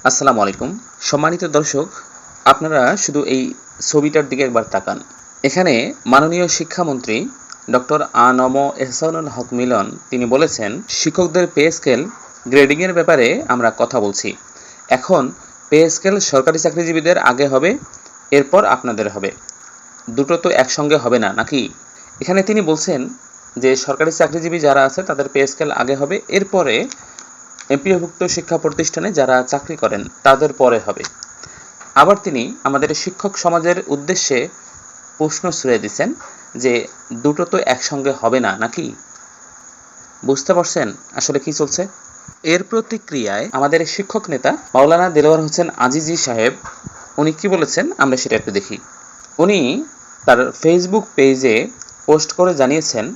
আসসালামু আলাইকুম। সম্মানিত দর্শক, আপনারা শুধু এই ছবিটার দিকে একবার তাকান। এখানে মাননীয় শিক্ষামন্ত্রী ডক্টর আ.ন.ম এহসানুল হক মিলন তিনি বলেছেন, শিক্ষকদের পে স্কেল গ্রেডিংয়ের ব্যাপারে আমরা কথা বলছি। এখন পে স্কেল সরকারি চাকরিজীবীদের আগে হবে, এরপর আপনাদের হবে। দুটো তো একসঙ্গে হবে না, নাকি? এখানে তিনি বলছেন যে সরকারি চাকরিজীবী যারা আছে তাদের পে স্কেল আগে হবে, এরপরে এমপিওভুক্ত শিক্ষা প্রতিষ্ঠানে যারা চাকরি করেন তাদের পরে হবে। আবার তিনি আমাদের শিক্ষক সমাজের উদ্দেশ্যে প্রশ্ন ছুড়ে দিচ্ছেন যে দুটো তো একসঙ্গে হবে না, নাকি? বুঝতে পারছেন আসলে কি চলছে? এর প্রতিক্রিয়ায় আমাদের শিক্ষক নেতা মাওলানা দেলোয়ার হোসেন আজিজি সাহেব উনি কি বলেছেন আমরা সেটা একটু দেখি। উনি তার ফেসবুক পেজে পোস্ট করে জানিয়েছেন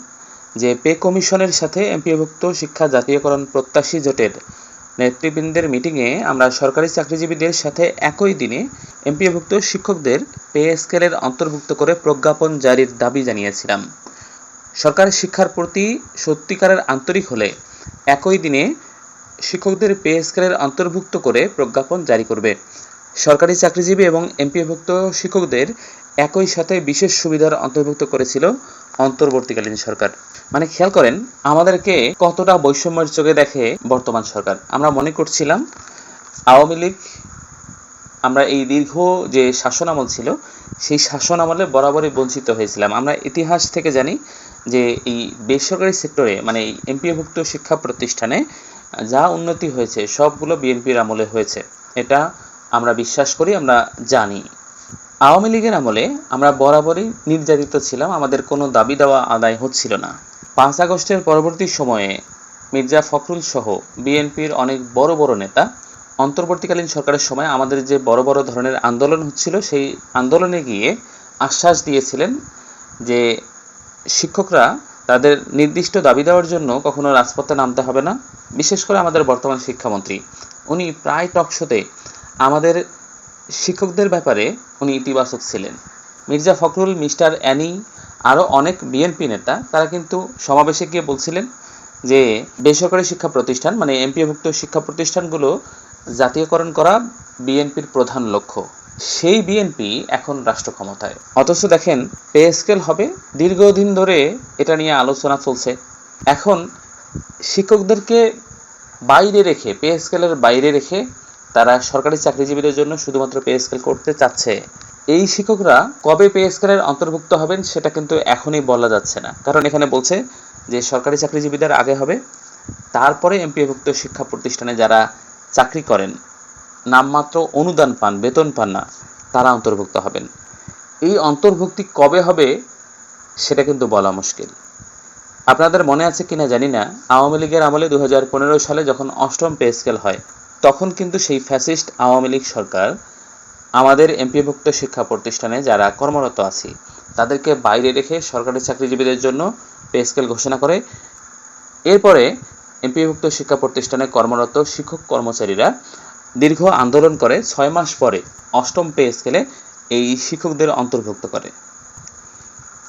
যে পে কমিশনের সাথে এমপিওভুক্ত শিক্ষা জাতীয়করণ প্রত্যাশী জোটের নেতৃবৃন্দের মিটিংয়ে আমরা সরকারি চাকরিজীবীদের সাথে একই দিনে এমপিওভুক্ত শিক্ষকদের পে স্কেলের অন্তর্ভুক্ত করে প্রজ্ঞাপন জারির দাবি জানিয়েছিলাম। সরকার শিক্ষার প্রতি সত্যিকারের আন্তরিক হলে একই দিনে শিক্ষকদের পে স্কেলের অন্তর্ভুক্ত করে প্রজ্ঞাপন জারি করবে। সরকারি চাকরিজীবী এবং এমপিওভুক্ত শিক্ষকদের একই সাথে বিশেষ সুবিধার অন্তর্ভুক্ত করেছিল অন্তর্বর্তীকালীন সরকার। মানে খেয়াল করেন আমাদেরকে কতটা বৈষম্যের চোখে দেখে বর্তমান সরকার। আমরা মনে করছিলাম আওয়ামী লীগ, আমরা এই দীর্ঘ যে শাসন আমল ছিল সেই শাসন আমলে বরাবরই বঞ্চিত হয়েছিলাম। আমরা ইতিহাস থেকে জানি যে এই বেসরকারি সেক্টরে মানে এই এমপিওভুক্ত শিক্ষা প্রতিষ্ঠানে যা উন্নতি হয়েছে সবগুলো বিএনপির আমলে হয়েছে, এটা আমরা বিশ্বাস করি, আমরা জানি। আওয়ামী লীগের আমলে আমরা বরাবরই নির্যাতিত ছিলাম, আমাদের কোনো দাবি দেওয়া আদায় হচ্ছিল না। 5 আগস্টের পরবর্তী সময়ে মির্জা ফখরুল সহ বিএনপির অনেক বড় বড় নেতা অন্তর্বর্তীকালীন সরকারের সময় আমাদের যে বড় বড় ধরনের আন্দোলন হচ্ছিল সেই আন্দোলনে গিয়ে আশ্বাস দিয়েছিলেন যে শিক্ষকরা তাদের নির্দিষ্ট দাবি দেওয়ার জন্য কখনো রাজপথে নামতে হবে না। বিশেষ করে আমাদের বর্তমান শিক্ষামন্ত্রী উনি প্রায় টকশোতে আমাদের শিক্ষকদের ব্যাপারে উনি ইতিবাচক ছিলেন। মির্জা ফখরুল, মিস্টার অ্যানি, আরও অনেক বিএনপি নেতা তারা কিন্তু সমাবেশে গিয়ে বলছিলেন যে বেসরকারি শিক্ষা প্রতিষ্ঠান মানে এমপিওভুক্ত শিক্ষা প্রতিষ্ঠানগুলো জাতীয়করণ করা বিএনপির প্রধান লক্ষ্য। সেই বিএনপি এখন রাষ্ট্র ক্ষমতায়, অথচ দেখেন পে স্কেল হবে, দীর্ঘদিন ধরে এটা নিয়ে আলোচনা চলছে। এখন শিক্ষকদেরকে বাইরে রেখে, পে স্কেলের বাইরে রেখে তারা সরকারি চাকরিজীবীদের জন্য শুধুমাত্র পে স্কেল করতে চাচ্ছে। এই শিক্ষকরা কবে পে স্কেলের অন্তর্ভুক্ত হবেন সেটা কিন্তু এখনই বলা যাচ্ছে না, কারণ এখানে বলছে যে সরকারি চাকরিজীবীদের আগে হবে, তারপরে এমপিওভুক্ত শিক্ষা প্রতিষ্ঠানে যারা চাকরি করেন, নামমাত্র অনুদান পান, বেতন পান না, তারা অন্তর্ভুক্ত হবেন। এই অন্তর্ভুক্তি কবে হবে সেটা কিন্তু বলা মুশকিল। আপনাদের মনে আছে কিনা জানি না, আওয়ামী লীগের আমলে 2015 সালে যখন 8ম পে স্কেল হয় তখন কিন্তু সেই ফ্যাসিস্ট আওয়ামী লীগ সরকার আমাদের এমপিওভুক্ত শিক্ষা প্রতিষ্ঠানে যারা কর্মরত আছি তাদেরকে বাইরে রেখে সরকারি চাকরিজীবীদের জন্য পে স্কেল ঘোষণা করে। এরপরে এমপিওভুক্ত শিক্ষা প্রতিষ্ঠানে কর্মরত শিক্ষক কর্মচারীরা দীর্ঘ আন্দোলন করে 6 মাস পরে 8ম পে স্কেলে এই শিক্ষকদের অন্তর্ভুক্ত করে।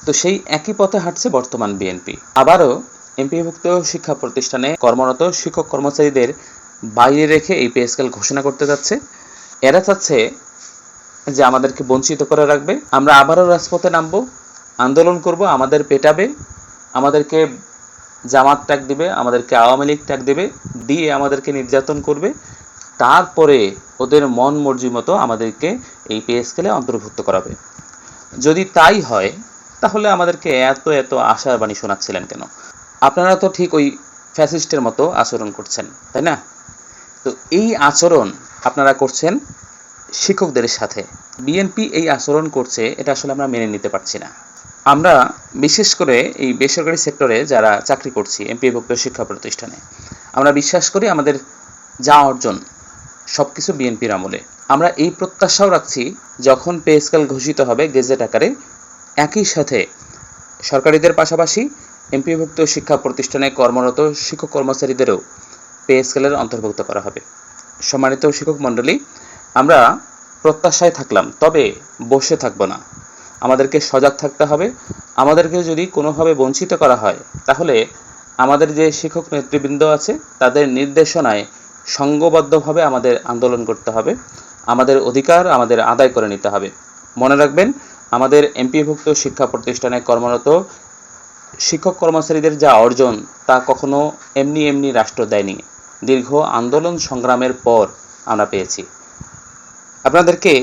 তো সেই একই পথে হাঁটছে বর্তমান বিএনপি। আবারও এমপিওভুক্ত শিক্ষা প্রতিষ্ঠানে কর্মরত শিক্ষক কর্মচারীদের বাইরে রেখে এই পে স্কেল ঘোষণা করতে যাচ্ছে। এরা চাচ্ছে যে আমাদেরকে বঞ্চিত করে রাখবে, আমরা আবারও রাজপথে নামবো, আন্দোলন করব, আমাদের পেটাবে, আমাদেরকে জামাত ট্যাগ দিবে, আমাদেরকে আওয়ামী লীগ ট্যাগ দেবে, দিয়ে আমাদেরকে নির্যাতন করবে, তারপরে ওদের মন মর্জি মতো আমাদেরকে এই পে স্কেলে অন্তর্ভুক্ত করাবে। যদি তাই হয় তাহলে আমাদেরকে এত এত আশার বাণী শোনাচ্ছিলেন কেন? আপনারা তো ঠিক ওই ফ্যাসিস্টের মতো আচরণ করছেন, তাই না? তো এই আচরণ আপনারা করছেন শিক্ষকদের সাথে। বিএনপি এই আচরণ করছে, এটা আসলে আমরা মেনে নিতে পারছি না। আমরা বিশেষ করে এই বেসরকারি সেক্টরে যারা চাকরি করছি এমপিওভুক্ত শিক্ষা প্রতিষ্ঠানে, আমরা বিশ্বাস করি আমাদের যা অর্জন সব কিছু বিএনপির আমলে। আমরা এই প্রত্যাশাও রাখছি যখন পে স্কেল ঘোষিত হবে গেজেট আকারে, একই সাথে সরকারিদের পাশাপাশি এমপিওভুক্ত শিক্ষা প্রতিষ্ঠানে কর্মরত শিক্ষক কর্মচারীদেরও পে স্কেলের অন্তর্ভুক্ত করা হবে। সম্মানিত শিক্ষক মণ্ডলী, আমরা প্রত্যাশায় থাকলাম, তবে বসে থাকবো না, আমাদেরকে সজাগ থাকতে হবে। আমাদেরকে যদি কোনোভাবে বঞ্চিত করা হয় তাহলে আমাদের যে শিক্ষক নেতৃবৃন্দ আছে তাদের নির্দেশনায় সংঘবদ্ধভাবে আমাদের আন্দোলন করতে হবে, আমাদের অধিকার আমাদের আদায় করে নিতে হবে। মনে রাখবেন, আমাদের এমপিভুক্ত শিক্ষা প্রতিষ্ঠানে কর্মরত শিক্ষক কর্মচারীদের যা অর্জন তা কখনো এমনি এমনি রাষ্ট্র দেয়নি, দীর্ঘ আন্দোলন সংগ্রামের পর আমরা পেয়েছি। আপনাদেরকে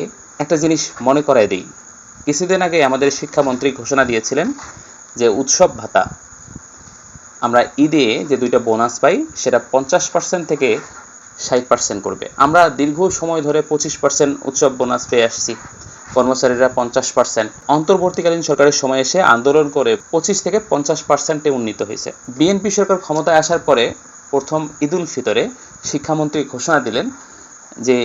একটা জিনিস মনে করায় দিই, কিছুদিন আগে আমাদের শিক্ষামন্ত্রী ঘোষণা দিয়েছিলেন যে উৎসব ভাতা আমরা ঈদে যে 2টা বোনাস পাই সেটা 50% থেকে 60% করবে। আমরা দীর্ঘ সময় ধরে 25% উৎসব বোনাস পেয়ে আসছি, কর্মচারীরা 50%। অন্তর্বর্তীকালীন সরকারের সময় এসে আন্দোলন করে 25 থেকে 50%-এ উন্নীত হয়েছে। বিএনপি সরকার ক্ষমতায় আসার পরে প্রথম ঈদুল ফিতরে শিক্ষামন্ত্রী ঘোষণা দিলেন যে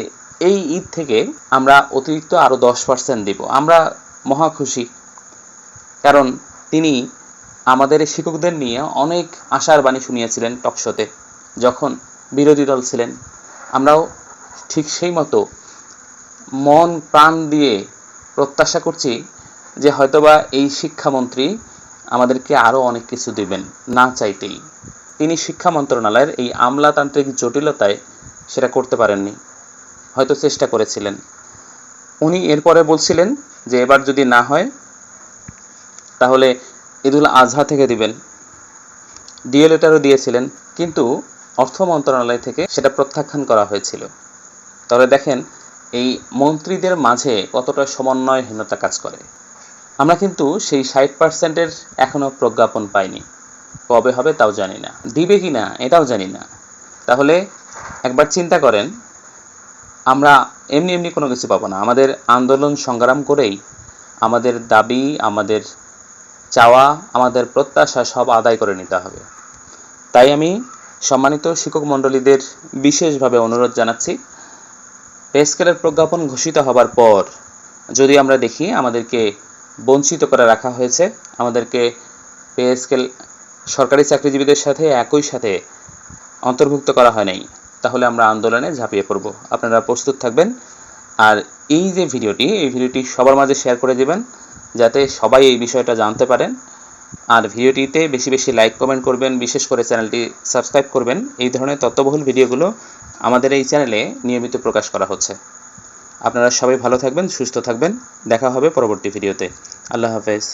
এই ঈদ থেকে আমরা অতিরিক্ত আরও 10% দিব। আমরা মহা খুশি, কারণ তিনি আমাদের শিক্ষকদের নিয়ে অনেক আশার বাণী শুনিয়েছিলেন টকশোতে যখন বিরোধী দল ছিলেন। আমরাও ঠিক সেই মতো মন প্রাণ দিয়ে প্রত্যাশা করছি যে হয়তোবা এই শিক্ষামন্ত্রী আমাদেরকে আরও অনেক কিছু দিবেন না চাইতেই। তিনি শিক্ষা মন্ত্রণালয়ের এই আমলাতান্ত্রিক জটিলতায় সেটা করতে পারেননি, হয়তো চেষ্টা করেছিলেন। উনি এরপরে বলছিলেন যে এবার যদি না হয় তাহলে ঈদুল আজহা থেকে দিবেন, ডিএ লেটারও দিয়েছিলেন, কিন্তু অর্থ মন্ত্রণালয় থেকে সেটা প্রত্যাখ্যান করা হয়েছিল। তাহলে দেখেন এই মন্ত্রীদের মাঝে কতটা সমন্বয়হীনতা কাজ করে। আমরা কিন্তু সেই 60%-এর এখনো প্রজ্ঞাপন পাইনি, কবে হবে তাও জানি না, দিবে কি না এটাও জানি না। তাহলে একবার চিন্তা করেন, আমরা এমনি এমনি কোনো কিছু পাবো না, আমাদের আন্দোলন সংগ্রাম করেই আমাদের দাবি, আমাদের চাওয়া, আমাদের প্রত্যাশা সব আদায় করে নিতে হবে। তাই আমি সম্মানিত শিক্ষক মণ্ডলীদের বিশেষভাবে অনুরোধ জানাচ্ছি, পে স্কেলের প্রজ্ঞাপন ঘোষিত হবার পর যদি আমরা দেখি আমাদেরকে বঞ্চিত করে রাখা হয়েছে, আমাদেরকে পে স্কেল সরকারি চাকরিজীবীদের সাথে একই সাথে অন্তর্ভুক্ত করা হয় নাই, তাহলে আমরা আন্দোলনে ঝাঁপিয়ে পড়ব। আপনারা প্রস্তুত থাকবেন। আর এই যে ভিডিওটি, এই ভিডিওটি সবার মাঝে শেয়ার করে দেবেন যাতে সবাই এই বিষয়টা জানতে পারেন। আর ভিডিওটিতে বেশি বেশি লাইক কমেন্ট করবেন, বিশেষ করে চ্যানেলটি সাবস্ক্রাইব করবেন। এই ধরনের তথ্যবহুল ভিডিওগুলো আমাদের এই চ্যানেলে নিয়মিত প্রকাশ করা হচ্ছে। আপনারা সবাই ভালো থাকবেন, সুস্থ থাকবেন। দেখা হবে পরবর্তী ভিডিওতে। আল্লাহ হাফেজ।